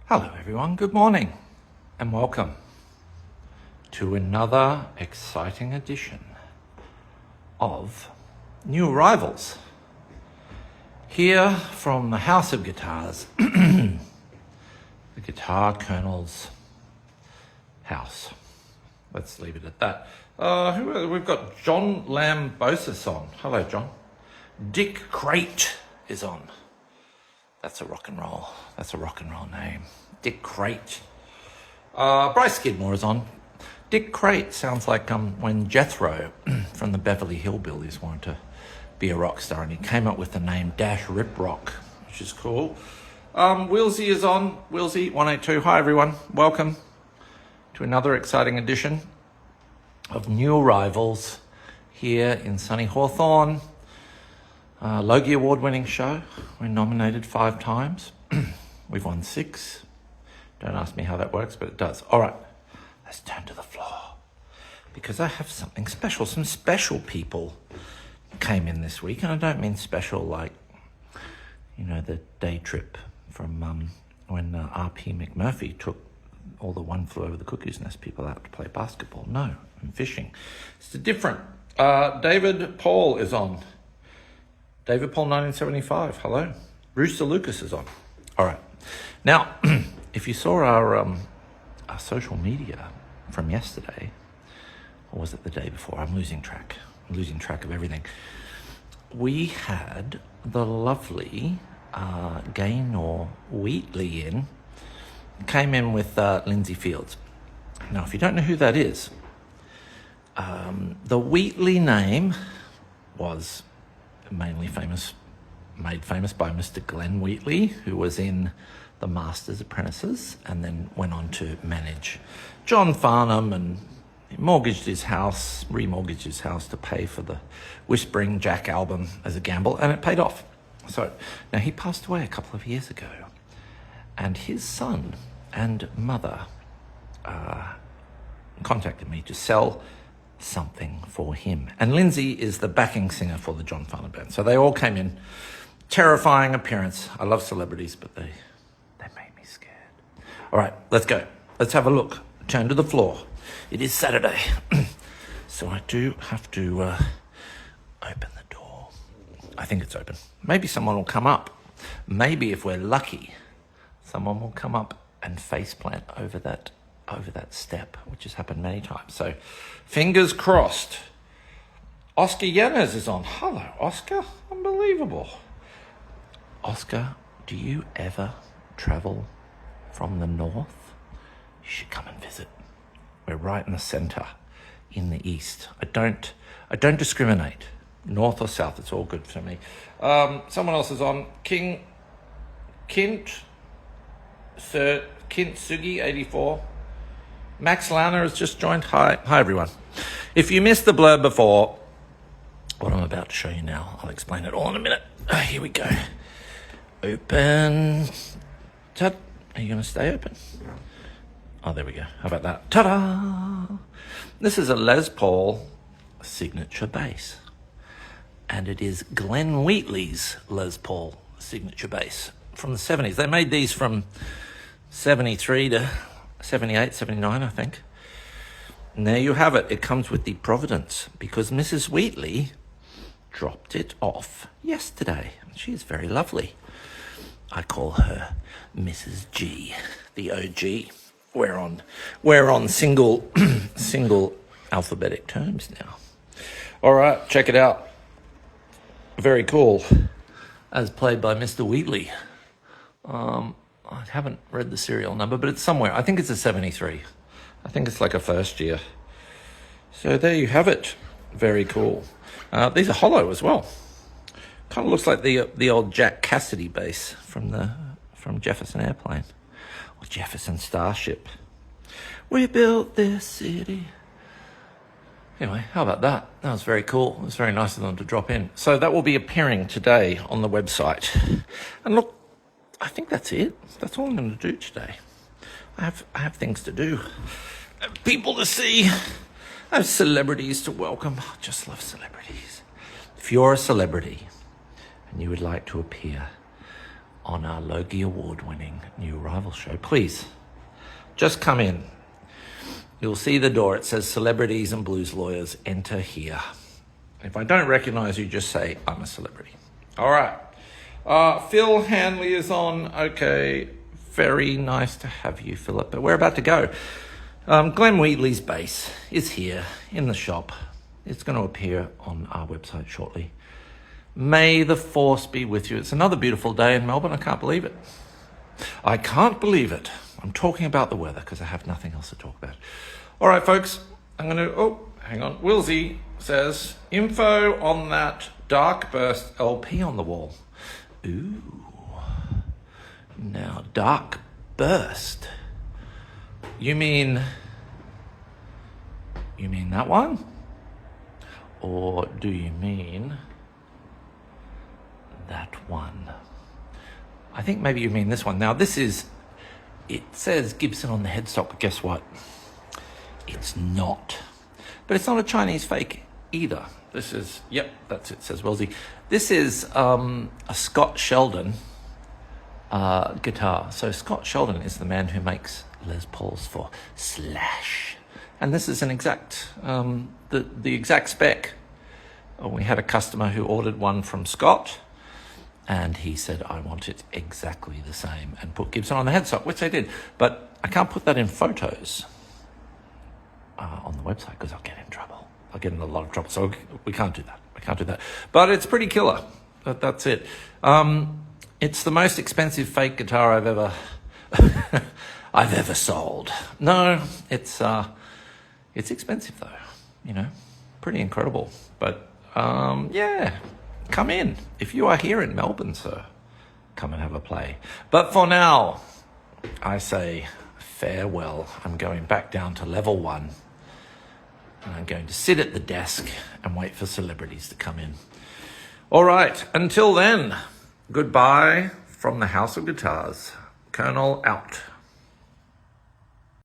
Hello everyone, good morning and welcome to another exciting edition of New Arrivals here from the House of Guitars, the Guitar Colonel's house. Let's leave it at that. We've got John Lambosis on. Hello John. Dick Crate is on. That's a rock and roll name. Dick Crate. Bryce Skidmore is on. Dick Crate sounds like when Jethro from the Beverly Hillbillies wanted to be a rock star, and he came up with the name Dash Rip Rock, which is cool. Wilsey is on. Wilsey 182. Hi everyone. Welcome to another exciting edition of New Arrivals here in sunny Hawthorne. Logie Award-winning show. We're nominated 5 times. We've won 6. Don't ask me how that works, but it does. All right, let's turn to the floor because I have something special. Some special people came in this week, and I don't mean special like, you know, the day trip from when R.P. McMurphy took all the One Flew Over the Cuckoo's Nest people out to play basketball. No, I'm fishing. It's different. David Paul is on. David Paul 1975, hello. Rooster Lucas is on. All right. Now, if you saw our social media from yesterday, or was it the day before? I'm losing track of everything. We had the lovely Gaynor Wheatley came in with Lindsay Fields. Now, if you don't know who that is, the Wheatley name was mainly made famous by Mr. Glenn Wheatley, who was in the Masters Apprentices and then went on to manage John Farnham and remortgaged his house to pay for the Whispering Jack album as a gamble, and it paid off. So now he passed away a couple of years ago, and his son and mother contacted me to sell something for him. And Lindsay is the backing singer for the John Farnham band. So they all came in. Terrifying appearance. I love celebrities, but they made me scared. All right, let's go. Let's have a look. Turn to the floor. It is Saturday. So I do have to open the door. I think it's open. Maybe someone will come up. Maybe if we're lucky, someone will come up and faceplant over that step, which has happened many times. So fingers crossed. Oscar Yanez is on. Hello, Oscar. Unbelievable. Oscar, do you ever travel from the north? You should come and visit. We're right in the centre, in the east. I don't discriminate, north or south. It's all good for me. Someone else is on. Kint Sugi 84. Max Lana has just joined. Hi everyone. If you missed the blurb before, what I'm about to show you now, I'll explain it all in a minute. Here we go. Open. Are you going to stay open? Oh, there we go. How about that? Ta-da! This is a Les Paul signature bass. And it is Glenn Wheatley's Les Paul signature bass from the 70s. They made these from 73 to 78, 79, I think. And there you have it. It comes with the Providence because Mrs. Wheatley dropped it off yesterday. She is very lovely. I call her Mrs. G, the OG. We're on single alphabetic terms now. All right, check it out. Very cool. As played by Mr. Wheatley. I haven't read the serial number, but it's somewhere. I think it's a 73. I think it's like a first year. So there you have it. Very cool. These are hollow as well. Kind of looks like the old Jack Cassidy bass from Jefferson Airplane or Jefferson Starship. We built this city. Anyway, how about that? That was very cool. It was very nice of them to drop in. So that will be appearing today on the website. And look, I think that's it. That's all I'm going to do today. I have things to do. I have people to see. I have celebrities to welcome. I just love celebrities. If you're a celebrity and you would like to appear on our Logie Award-winning New Arrivals show. Please, just come in. You'll see the door. It says Celebrities and Blues Lawyers, enter here. If I don't recognize you, just say, I'm a celebrity. All right. Phil Hanley is on. Okay. Very nice to have you, Philip. But we're about to go. Glenn Wheatley's bass is here in the shop. It's going to appear on our website shortly. May the force be with you. It's another beautiful day in Melbourne. I can't believe it. I can't believe it. I'm talking about the weather because I have nothing else to talk about. All right, folks. I'm going to... hang on. Wilsey says, info on that Dark Burst LP on the wall. Ooh. Now, Dark Burst. You mean that one? Or do you mean that one? I think maybe you mean this one. Now, it says Gibson on the headstock, but guess what? It's not. But it's not a Chinese fake either. This is, yep, that's it, says Wellesley. This is a Scott Sheldon guitar. So Scott Sheldon is the man who makes Les Pauls for Slash. And this is an exact, the exact spec. We had a customer who ordered one from Scott, and he said, I want it exactly the same, and put Gibson on the headstock, which they did. But I can't put that in photos on the website because I'll get in trouble. I'll get in a lot of trouble. So we can't do that. I can't do that. But it's pretty killer. That's it. It's the most expensive fake guitar I've ever sold. No, it's expensive though. You know, pretty incredible. But yeah, come in if you are here in Melbourne, sir. Come and have a play. But for now, I say farewell. I'm going back down to level 1. And I'm going to sit at the desk and wait for celebrities to come in. All right, until then, goodbye from the House of Guitars. Colonel out.